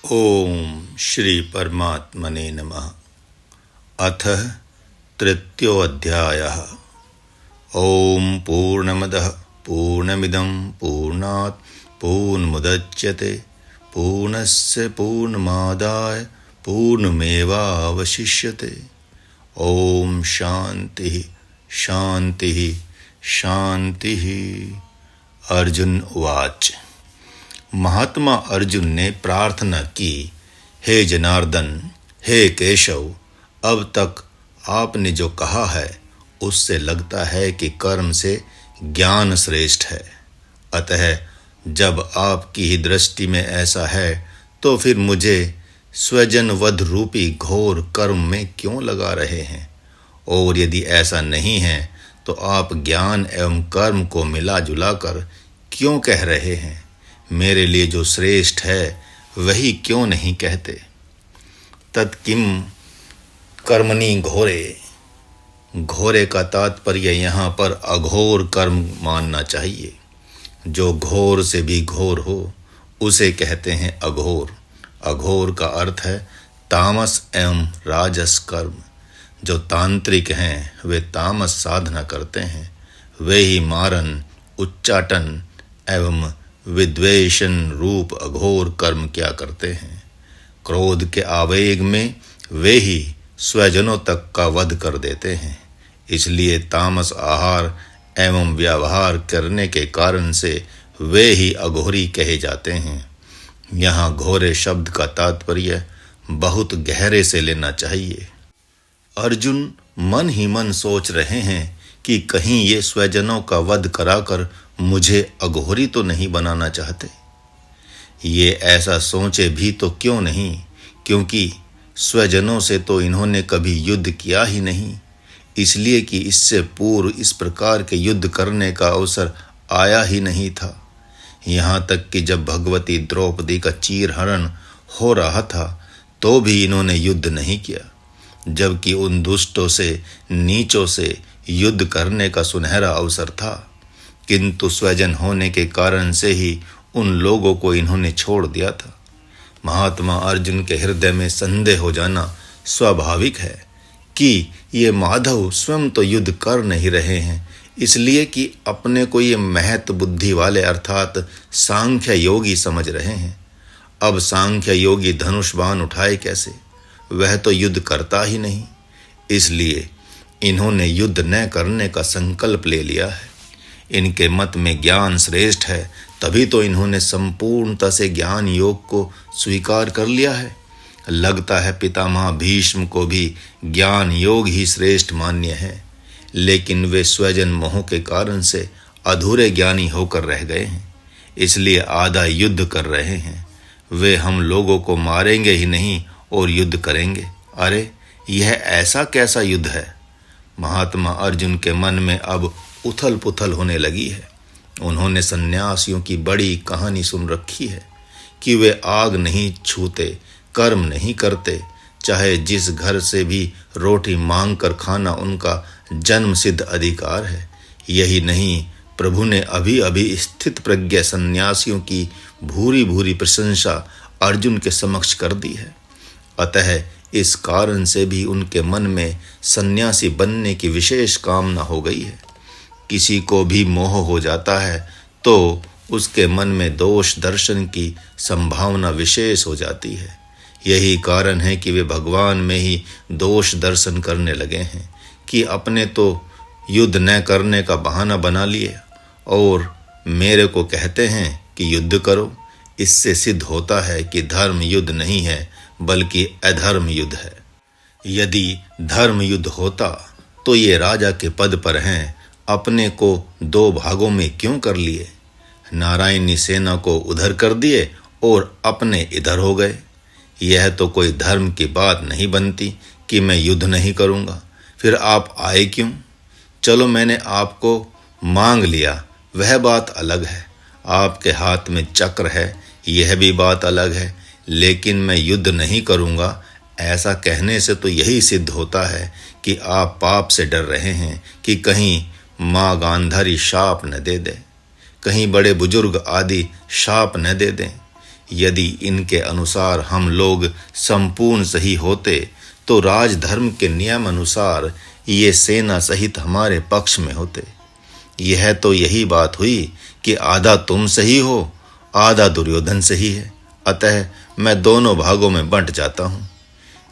ओम श्री परमात्मने नमः। अथ तृतीयोऽध्यायः। ओम पूर्णमदः पूर्णमिदं पूर्णात् पूर्णमुदच्यते पूर्णस्य पूर्णमादाय पूर्णमेवावशिष्यते। ओम शांति शांति शांति। अर्जुन उवाच। महात्मा अर्जुन ने प्रार्थना की, हे जनार्दन, हे केशव, अब तक आपने जो कहा है उससे लगता है कि कर्म से ज्ञान श्रेष्ठ है। अतः जब आपकी ही दृष्टि में ऐसा है तो फिर मुझे स्वजन वध रूपी घोर कर्म में क्यों लगा रहे हैं? और यदि ऐसा नहीं है तो आप ज्ञान एवं कर्म को मिला जुला कर क्यों कह रहे हैं? मेरे लिए जो श्रेष्ठ है वही क्यों नहीं कहते? तत्किम कर्मणि घोरे। घोरे का तात्पर्य यहाँ पर अघोर कर्म मानना चाहिए। जो घोर से भी घोर हो उसे कहते हैं अघोर। अघोर का अर्थ है तामस एवं राजस कर्म। जो तांत्रिक हैं वे तामस साधना करते हैं, वे ही मारन, उच्चाटन एवं विद्वेषण रूप अघोर कर्म क्या करते हैं। क्रोध के आवेग में वे ही स्वजनों तक का वध कर देते हैं। इसलिए तामस आहार एवं व्यवहार करने के कारण से वे ही अघोरी कहे जाते हैं। यहाँ घोरे शब्द का तात्पर्य बहुत गहरे से लेना चाहिए। अर्जुन मन ही मन सोच रहे हैं कि कहीं ये स्वजनों का वध कराकर मुझे अघोरी तो नहीं बनाना चाहते। ये ऐसा सोचे भी तो क्यों नहीं, क्योंकि स्वजनों से तो इन्होंने कभी युद्ध किया ही नहीं, इसलिए कि इससे पूर्व इस प्रकार के युद्ध करने का अवसर आया ही नहीं था। यहाँ तक कि जब भगवती द्रौपदी का चीरहरण हो रहा था तो भी इन्होंने युद्ध नहीं किया, जबकि उन दुष्टों से, नीचों से युद्ध करने का सुनहरा अवसर था। किंतु स्वजन होने के कारण से ही उन लोगों को इन्होंने छोड़ दिया था। महात्मा अर्जुन के हृदय में संदेह हो जाना स्वाभाविक है कि ये माधव स्वयं तो युद्ध कर नहीं रहे हैं, इसलिए कि अपने को ये महत बुद्धि वाले अर्थात सांख्य योगी समझ रहे हैं। अब सांख्य योगी धनुष बाण उठाए कैसे? वह तो युद्ध करता ही नहीं। इसलिए इन्होंने युद्ध न करने का संकल्प ले लिया है। इनके मत में ज्ञान श्रेष्ठ है, तभी तो इन्होंने संपूर्णता से ज्ञान योग को स्वीकार कर लिया है। लगता है पितामह भीष्म को भी ज्ञान योग ही श्रेष्ठ मान्य है, लेकिन वे स्वजन मोह के कारण से अधूरे ज्ञानी होकर रह गए हैं, इसलिए आधा युद्ध कर रहे हैं। वे हम लोगों को मारेंगे ही नहीं और युद्ध करेंगे। अरे यह ऐसा कैसा युद्ध है? महात्मा अर्जुन के मन में अब उथल पुथल होने लगी है। उन्होंने सन्यासियों की बड़ी कहानी सुन रखी है कि वे आग नहीं छूते, कर्म नहीं करते, चाहे जिस घर से भी रोटी मांग कर खाना उनका जन्म सिद्ध अधिकार है। यही नहीं, प्रभु ने अभी अभी स्थित प्रज्ञ सन्यासियों की भूरी भूरी प्रशंसा अर्जुन के समक्ष कर दी है। अतः इस कारण से भी उनके मन में सन्यासी बनने की विशेष कामना हो गई है। किसी को भी मोह हो जाता है तो उसके मन में दोष दर्शन की संभावना विशेष हो जाती है। यही कारण है कि वे भगवान में ही दोष दर्शन करने लगे हैं कि अपने तो युद्ध न करने का बहाना बना लिए और मेरे को कहते हैं कि युद्ध करो। इससे सिद्ध होता है कि धर्म युद्ध नहीं है बल्कि अधर्म युद्ध है। यदि धर्म युद्ध होता तो ये राजा के पद पर हैं, अपने को दो भागों में क्यों कर लिए? नारायणी सेना को उधर कर दिए और अपने इधर हो गए। यह तो कोई धर्म की बात नहीं बनती कि मैं युद्ध नहीं करूँगा। फिर आप आए क्यों? चलो मैंने आपको मांग लिया, वह बात अलग है। आपके हाथ में चक्र है, यह भी बात अलग है। लेकिन मैं युद्ध नहीं करूँगा ऐसा कहने से तो यही सिद्ध होता है कि आप पाप से डर रहे हैं कि कहीं माँ गांधारी शाप न दे दे, कहीं बड़े बुजुर्ग आदि शाप न दे दें। यदि इनके अनुसार हम लोग संपूर्ण सही होते तो राजधर्म के नियम अनुसार ये सेना सहित हमारे पक्ष में होते। यह तो यही बात हुई कि आधा तुम सही हो, आधा दुर्योधन सही है, अतः मैं दोनों भागों में बंट जाता हूँ।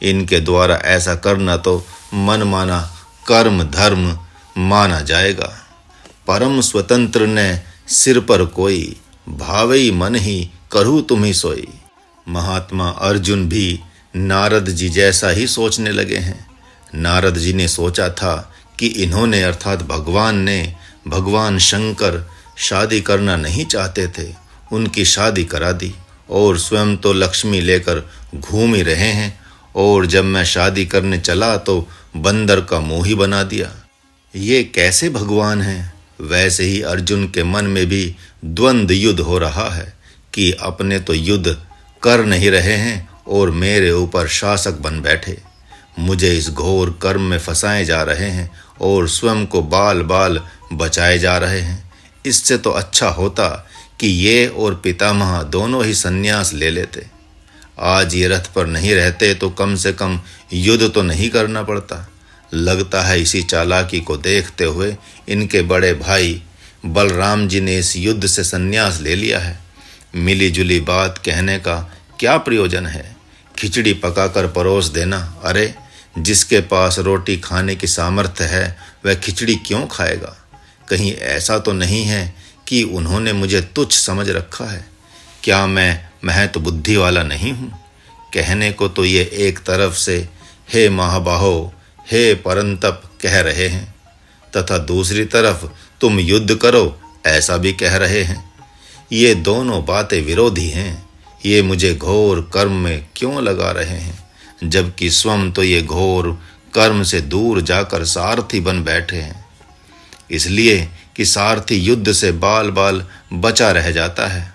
इनके द्वारा ऐसा करना तो मनमाना कर्म धर्म माना जाएगा। परम स्वतंत्र ने सिर पर कोई, भावई मन ही करूँ तुम्ही सोई। महात्मा अर्जुन भी नारद जी जैसा ही सोचने लगे हैं। नारद जी ने सोचा था कि इन्होंने अर्थात भगवान ने, भगवान शंकर शादी करना नहीं चाहते थे, उनकी शादी करा दी और स्वयं तो लक्ष्मी लेकर घूम ही रहे हैं, और जब मैं शादी करने चला तो बंदर का मुंह ही बना दिया। ये कैसे भगवान हैं? वैसे ही अर्जुन के मन में भी द्वंद्व युद्ध हो रहा है कि अपने तो युद्ध कर नहीं रहे हैं और मेरे ऊपर शासक बन बैठे, मुझे इस घोर कर्म में फंसाए जा रहे हैं और स्वयं को बाल बाल बचाए जा रहे हैं। इससे तो अच्छा होता कि ये और पितामह दोनों ही संन्यास ले लेते। आज ये रथ पर नहीं रहते तो कम से कम युद्ध तो नहीं करना पड़ता। लगता है इसी चालाकी को देखते हुए इनके बड़े भाई बलराम जी ने इस युद्ध से संन्यास ले लिया है। मिली जुली बात कहने का क्या प्रयोजन है? खिचड़ी पकाकर परोस देना। अरे जिसके पास रोटी खाने की सामर्थ्य है वह खिचड़ी क्यों खाएगा? कहीं ऐसा तो नहीं है कि उन्होंने मुझे तुच्छ समझ रखा है? क्या मैं महत्व बुद्धि वाला नहीं हूँ? कहने को तो ये एक तरफ से हे महाबाहो, हे परंतप कह रहे हैं, तथा दूसरी तरफ तुम युद्ध करो ऐसा भी कह रहे हैं। ये दोनों बातें विरोधी हैं। ये मुझे घोर कर्म में क्यों लगा रहे हैं, जबकि स्वयं तो ये घोर कर्म से दूर जाकर सारथी बन बैठे हैं। इसलिए कि सारथी युद्ध से बाल बाल बचा रह जाता है।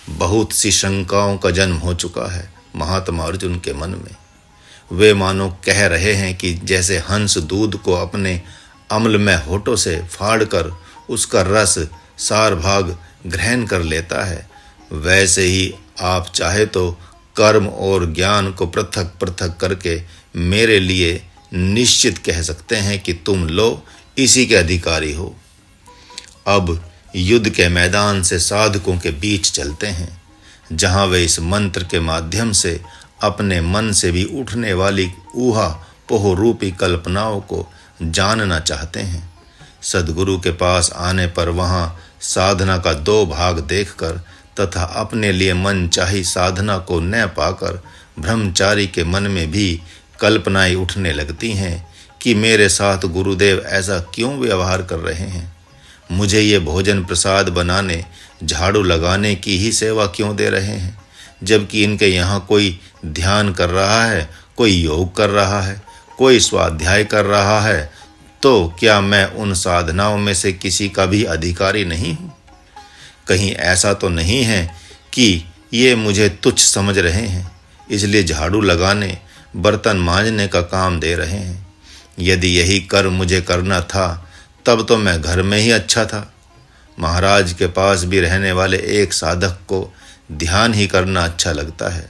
बहुत सी शंकाओं का जन्म हो चुका है महात्मा अर्जुन के मन में। वे मानो कह रहे हैं कि जैसे हंस दूध को अपने अम्लमय होठों से फाड़कर उसका रस सार भाग ग्रहण कर लेता है, वैसे ही आप चाहे तो कर्म और ज्ञान को पृथक पृथक करके मेरे लिए निश्चित कह सकते हैं कि तुम लो इसी के अधिकारी हो। अब युद्ध के मैदान से साधकों के बीच चलते हैं, जहां वे इस मंत्र के माध्यम से अपने मन से भी उठने वाली ऊहा पोह रूपी कल्पनाओं को जानना चाहते हैं। सद्गुरु के पास आने पर वहां साधना का दो भाग देखकर तथा अपने लिए मन चाही साधना को न पाकर ब्रह्मचारी के मन में भी कल्पनाएं उठने लगती हैं कि मेरे साथ गुरुदेव ऐसा क्यों व्यवहार कर रहे हैं, मुझे ये भोजन प्रसाद बनाने झाड़ू लगाने की ही सेवा क्यों दे रहे हैं, जबकि इनके यहाँ कोई ध्यान कर रहा है, कोई योग कर रहा है, कोई स्वाध्याय कर रहा है, तो क्या मैं उन साधनाओं में से किसी का भी अधिकारी नहीं हूँ? कहीं ऐसा तो नहीं है कि ये मुझे तुच्छ समझ रहे हैं, इसलिए झाड़ू लगाने बर्तन मांजने का काम दे रहे हैं। यदि यही कर्म मुझे करना था तब तो मैं घर में ही अच्छा था। महाराज के पास भी रहने वाले एक साधक को ध्यान ही करना अच्छा लगता है।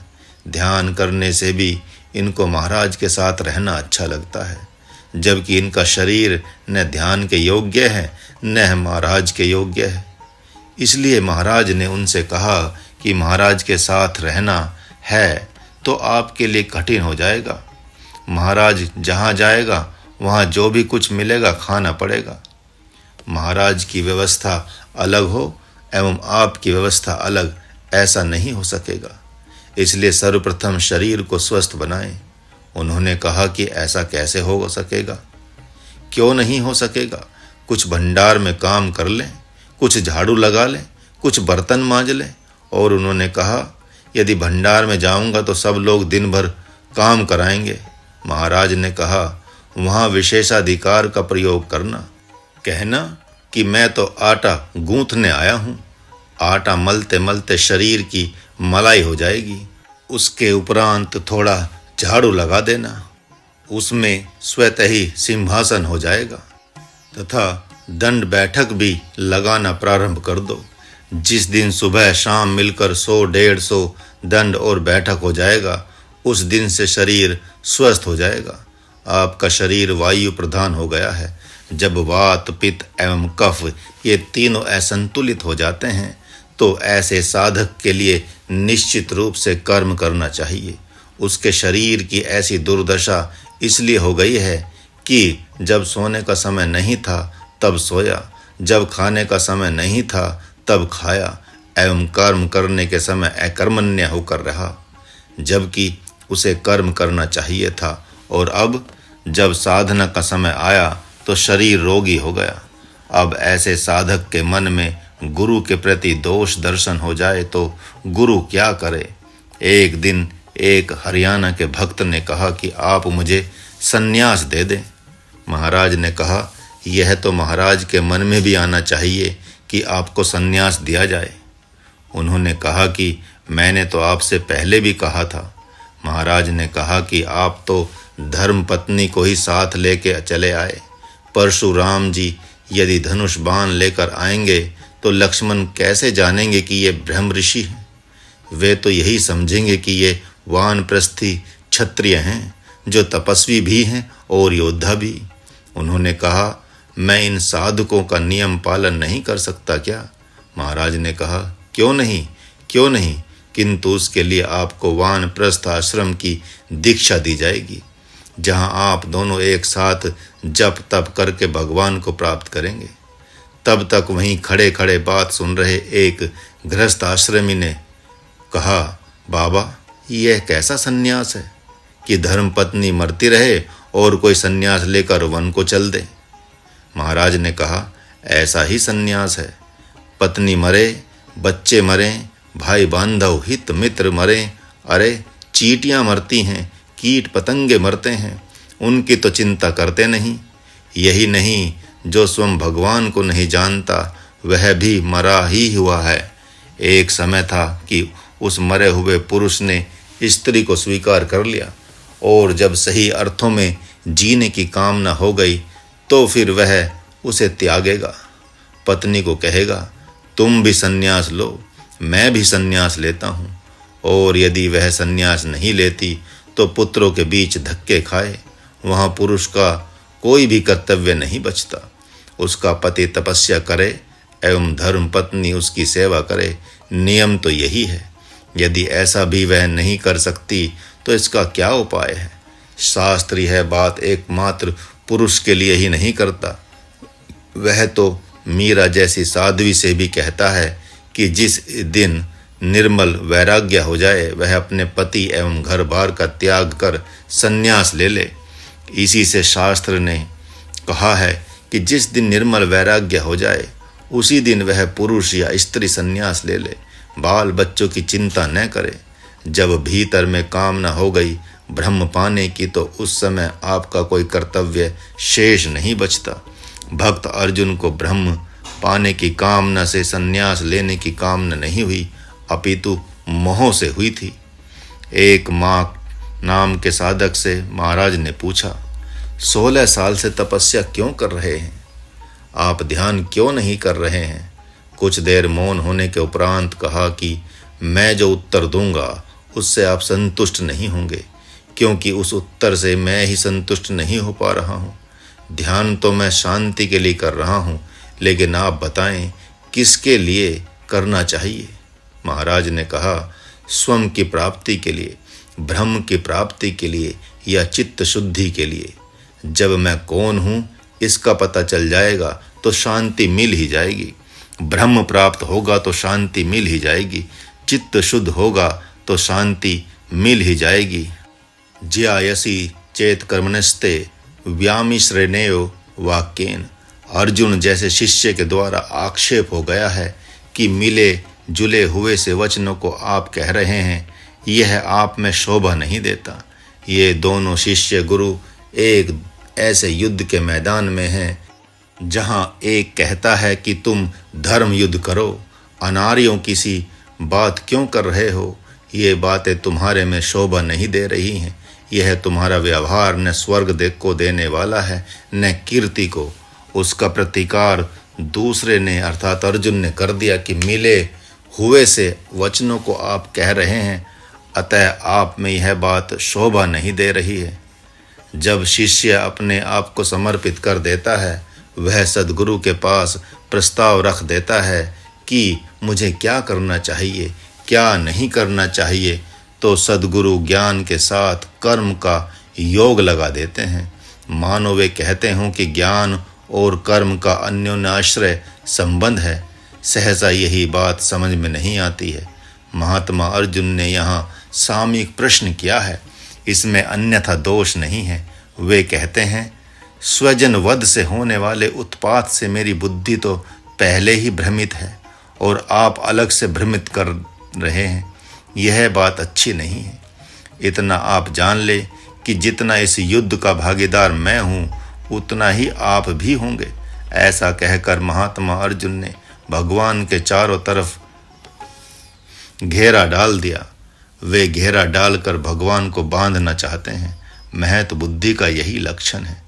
ध्यान करने से भी इनको महाराज के साथ रहना अच्छा लगता है, जबकि इनका शरीर न ध्यान के योग्य है न महाराज के योग्य है। इसलिए महाराज ने उनसे कहा कि महाराज के साथ रहना है तो आपके लिए कठिन हो जाएगा। महाराज जहाँ जाएगा वहाँ जो भी कुछ मिलेगा खाना पड़ेगा। महाराज की व्यवस्था अलग हो एवं आपकी व्यवस्था अलग, ऐसा नहीं हो सकेगा। इसलिए सर्वप्रथम शरीर को स्वस्थ बनाएं। उन्होंने कहा कि ऐसा कैसे हो सकेगा? क्यों नहीं हो सकेगा? कुछ भंडार में काम कर लें, कुछ झाड़ू लगा लें, कुछ बर्तन मांज लें। और उन्होंने कहा यदि भंडार में जाऊंगा तो सब लोग दिन भर काम कराएंगे। महाराज ने कहा वहाँ विशेषाधिकार का प्रयोग करना, कहना कि मैं तो आटा गूंथने आया हूँ। आटा मलते मलते शरीर की मलाई हो जाएगी। उसके उपरांत थोड़ा झाड़ू लगा देना, उसमें स्वतः ही सिंहासन हो जाएगा, तथा दंड बैठक भी लगाना प्रारंभ कर दो। जिस दिन सुबह शाम मिलकर 100-150 दंड और बैठक हो जाएगा, उस दिन से शरीर स्वस्थ हो जाएगा। आपका शरीर वायु प्रधान हो गया है। जब वात, पित्त एवं कफ ये तीनों असंतुलित हो जाते हैं तो ऐसे साधक के लिए निश्चित रूप से कर्म करना चाहिए। उसके शरीर की ऐसी दुर्दशा इसलिए हो गई है कि जब सोने का समय नहीं था तब सोया, जब खाने का समय नहीं था तब खाया एवं कर्म करने के समय अकर्मण्य होकर रहा, जबकि उसे कर्म करना चाहिए था। और अब जब साधना का समय आया तो शरीर रोगी हो गया। अब ऐसे साधक के मन में गुरु के प्रति दोष दर्शन हो जाए तो गुरु क्या करे। एक दिन एक हरियाणा के भक्त ने कहा कि आप मुझे सन्यास दे दें। महाराज ने कहा, यह तो महाराज के मन में भी आना चाहिए कि आपको सन्यास दिया जाए। उन्होंने कहा कि मैंने तो आपसे पहले भी कहा था। महाराज ने कहा कि आप तो धर्म पत्नी को ही साथ लेके चले आए। परशुराम जी यदि धनुष बाण लेकर आएंगे तो लक्ष्मण कैसे जानेंगे कि ये ब्रह्म ऋषि हैं। वे तो यही समझेंगे कि ये वानप्रस्थी क्षत्रिय हैं, जो तपस्वी भी हैं और योद्धा भी। उन्होंने कहा, मैं इन साधुकों का नियम पालन नहीं कर सकता क्या? महाराज ने कहा, क्यों नहीं, किंतु उसके लिए आपको वानप्रस्थ आश्रम की दीक्षा दी जाएगी, जहां आप दोनों एक साथ जप तप करके भगवान को प्राप्त करेंगे। तब तक वहीं खड़े खड़े बात सुन रहे एक गृहस्थ आश्रमी ने कहा, बाबा, यह कैसा सन्यास है कि धर्मपत्नी मरती रहे और कोई सन्यास लेकर वन को चल दे। महाराज ने कहा, ऐसा ही सन्यास है। पत्नी मरे, बच्चे मरें, भाई बांधव हित मित्र मरें, अरे चींटियां मरती हैं, कीट पतंगे मरते हैं, उनकी तो चिंता करते नहीं। यही नहीं, जो स्वयं भगवान को नहीं जानता वह भी मरा ही हुआ है। एक समय था कि उस मरे हुए पुरुष ने स्त्री को स्वीकार कर लिया, और जब सही अर्थों में जीने की कामना हो गई तो फिर वह उसे त्यागेगा। पत्नी को कहेगा, तुम भी सन्यास लो, मैं भी सन्यास लेता हूँ। और यदि वह सन्यास नहीं लेती तो पुत्रों के बीच धक्के खाए। वहाँ पुरुष का कोई भी कर्तव्य नहीं बचता। उसका पति तपस्या करे एवं धर्म पत्नी उसकी सेवा करे, नियम तो यही है। यदि ऐसा भी वह नहीं कर सकती तो इसका क्या उपाय है? शास्त्र यह बात एकमात्र पुरुष के लिए ही नहीं करता, वह तो मीरा जैसी साध्वी से भी कहता है कि जिस दिन निर्मल वैराग्य हो जाए वह अपने पति एवं घर बार का त्याग कर सन्यास ले ले। इसी से शास्त्र ने कहा है कि जिस दिन निर्मल वैराग्य हो जाए उसी दिन वह पुरुष या स्त्री सन्यास ले ले, बाल बच्चों की चिंता न करे। जब भीतर में कामना हो गई ब्रह्म पाने की तो उस समय आपका कोई कर्तव्य शेष नहीं बचता। भक्त अर्जुन को ब्रह्म पाने की कामना से सन्यास लेने की कामना नहीं हुई, अपितु मोह से हुई थी। एक माँ नाम के साधक से महाराज ने पूछा, 16 साल से तपस्या क्यों कर रहे हैं? आप ध्यान क्यों नहीं कर रहे हैं? कुछ देर मौन होने के उपरांत कहा कि मैं जो उत्तर दूंगा उससे आप संतुष्ट नहीं होंगे, क्योंकि उस उत्तर से मैं ही संतुष्ट नहीं हो पा रहा हूँ। ध्यान तो मैं शांति के लिए कर रहा हूँ, लेकिन आप बताएं किसके लिए करना चाहिए? महाराज ने कहा, स्वयं की प्राप्ति के लिए, ब्रह्म की प्राप्ति के लिए या चित्त शुद्धि के लिए। जब मैं कौन हूँ इसका पता चल जाएगा तो शांति मिल ही जाएगी। ब्रह्म प्राप्त होगा तो शांति मिल ही जाएगी। चित्त शुद्ध होगा तो शांति मिल ही जाएगी। ज्यायसी चेत कर्मणस्ते व्यामिश्रेणेयो वाक्येन। अर्जुन जैसे शिष्य के द्वारा आक्षेप हो गया है कि मिले जुले हुए से वचनों को आप कह रहे हैं, यह आप में शोभा नहीं देता। ये दोनों शिष्य गुरु एक ऐसे युद्ध के मैदान में हैं जहां एक कहता है कि तुम धर्म युद्ध करो, अनार्यों किसी बात क्यों कर रहे हो? ये बातें तुम्हारे में शोभा नहीं दे रही हैं। यह तुम्हारा व्यवहार न स्वर्ग को देने वाला है न कीर्ति को। उसका प्रतिकार दूसरे ने अर्थात अर्जुन ने कर दिया कि मिले हुए से वचनों को आप कह रहे हैं, अतः आप में यह बात शोभा नहीं दे रही है। जब शिष्य अपने आप को समर्पित कर देता है, वह सद्गुरु के पास प्रस्ताव रख देता है कि मुझे क्या करना चाहिए, क्या नहीं करना चाहिए, तो सद्गुरु ज्ञान के साथ कर्म का योग लगा देते हैं। मानो वे कहते हों कि ज्ञान और कर्म का अन्योन्याश्रय संबंध है। सहसा यही बात समझ में नहीं आती है। महात्मा अर्जुन ने यहाँ सामयिक प्रश्न किया है, इसमें अन्यथा दोष नहीं है। वे कहते हैं, स्वजन वध से होने वाले उत्पात से मेरी बुद्धि तो पहले ही भ्रमित है और आप अलग से भ्रमित कर रहे हैं। यह बात अच्छी नहीं है। इतना आप जान ले कि जितना इस युद्ध का भागीदार मैं हूँ, उतना ही आप भी होंगे। ऐसा कहकर महात्मा अर्जुन ने भगवान के चारों तरफ घेरा डाल दिया। वे घेरा डालकर भगवान को बांधना चाहते हैं। महत बुद्धि का यही लक्षण है।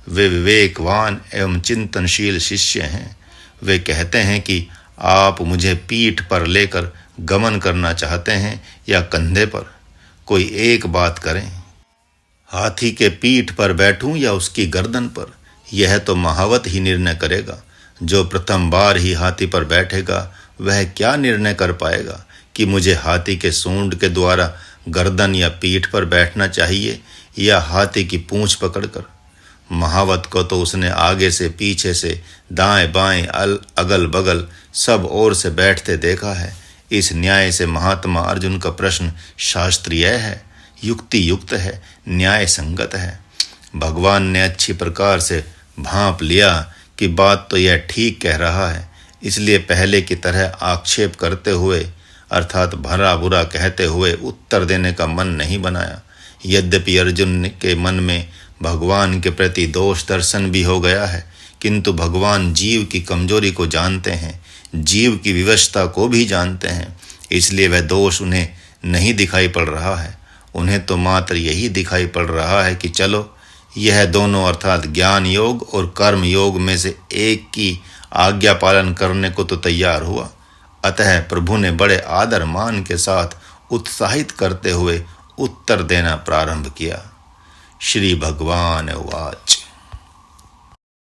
वे विवेकवान एवं चिंतनशील शिष्य हैं। वे कहते हैं कि आप मुझे पीठ पर लेकर गमन करना चाहते हैं या कंधे पर। कोई एक बात करें, हाथी के पीठ पर बैठूं या उसकी गर्दन पर, यह तो महावत ही निर्णय करेगा। जो प्रथम बार ही हाथी पर बैठेगा वह क्या निर्णय कर पाएगा कि मुझे हाथी के सूंड के द्वारा गर्दन या पीठ पर बैठना चाहिए या हाथी की पूंछ पकड़कर। महावत को तो उसने आगे से, पीछे से, दाएं बाएं, अगल बगल सब ओर से बैठते देखा है। इस न्याय से महात्मा अर्जुन का प्रश्न शास्त्रीय है, युक्ति युक्त है, न्याय संगत है। भगवान ने अच्छी प्रकार से भांप लिया कि बात तो यह ठीक कह रहा है, इसलिए पहले की तरह आक्षेप करते हुए अर्थात भला बुरा कहते हुए उत्तर देने का मन नहीं बनाया। यद्यपि अर्जुन के मन में भगवान के प्रति दोष दर्शन भी हो गया है, किंतु भगवान जीव की कमजोरी को जानते हैं, जीव की विवशता को भी जानते हैं, इसलिए वह दोष उन्हें नहीं दिखाई पड़ रहा है। उन्हें तो मात्र यही दिखाई पड़ रहा है कि चलो यह दोनों अर्थात ज्ञान योग और कर्म योग में से एक की आज्ञा पालन करने को तो तैयार हुआ। अतः प्रभु ने बड़े आदर मान के साथ उत्साहित करते हुए उत्तर देना प्रारंभ किया। श्री भगवान उवाच।